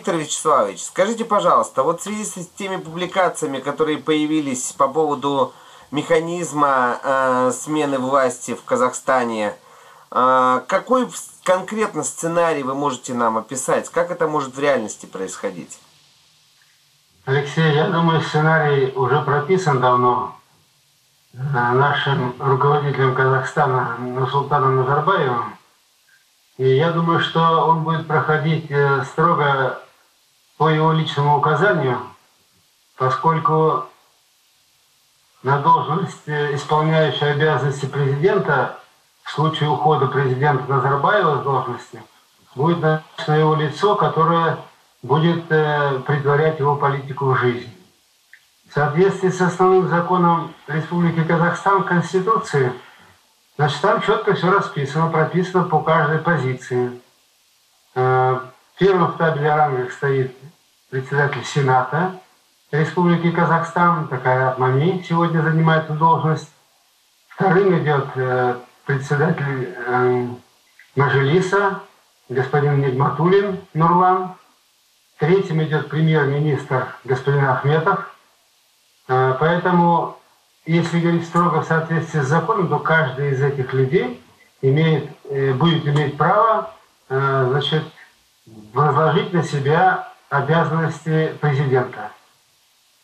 Виктор Вячеславович, скажите, пожалуйста, вот в связи с теми публикациями, которые появились по поводу механизма смены власти в Казахстане, какой конкретно сценарий вы можете нам описать? Как это может в реальности происходить? Алексей, я думаю, сценарий уже прописан давно нашим руководителем Казахстана Нурсултаном Назарбаевым. И я думаю, что он будет проходить строго по его личному указанию, поскольку на должность, исполняющая обязанности президента, в случае ухода президента Назарбаева с должности, будет назначено его лицо, которое будет претворять его политику в жизнь. В соответствии с основным законом Республики Казахстан, Конституции, значит, там четко все расписано, прописано по каждой позиции. Первым в табеле о рангах стоит председатель Сената Республики Казахстан, Кайрат Мами сегодня занимает эту должность. Вторым идет председатель Мажилиса, господин Нигматуллин Нурлан. Третьим идет премьер-министр господин Ахметов. Поэтому, если говорить строго в соответствии с законом, то каждый из этих людей будет иметь право, значит, возложить на себя обязанности президента.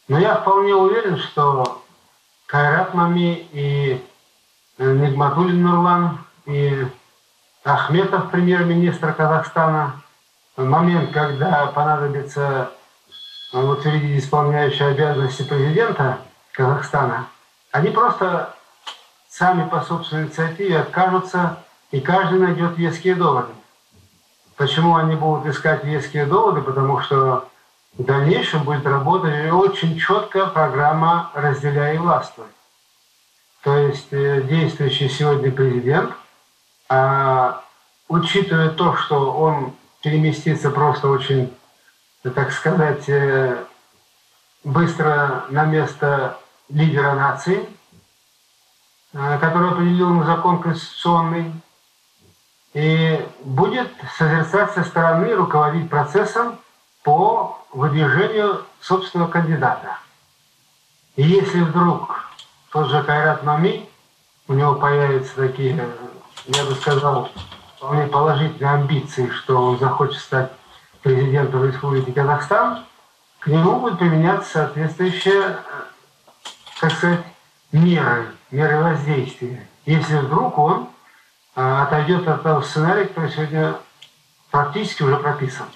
Но я вполне уверен, что Кайрат Мами и Нигматуллин Нурлан и Ахметов, премьер-министр Казахстана, в момент, когда понадобится утвердить исполняющие обязанности президента Казахстана, они просто сами по собственной инициативе откажутся, и каждый найдет веские доводы. Почему они будут искать веские доводы? Потому что в дальнейшем будет работать очень четкая программа «Разделяй и властвуй». То есть действующий сегодня президент, учитывая то, что он переместится просто очень, так сказать, быстро на место лидера нации, который определил ему закон конституционный, и будет созерцать со стороны, руководить процессом по выдвижению собственного кандидата. И если вдруг тот же Кайрат Мами, у него появятся такие, я бы сказал, вполне положительные амбиции, что он захочет стать президентом Республики Казахстан, к нему будут применяться соответствующие, так сказать, меры воздействия. Если вдруг он отойдет от того сценария, который сегодня практически уже прописан.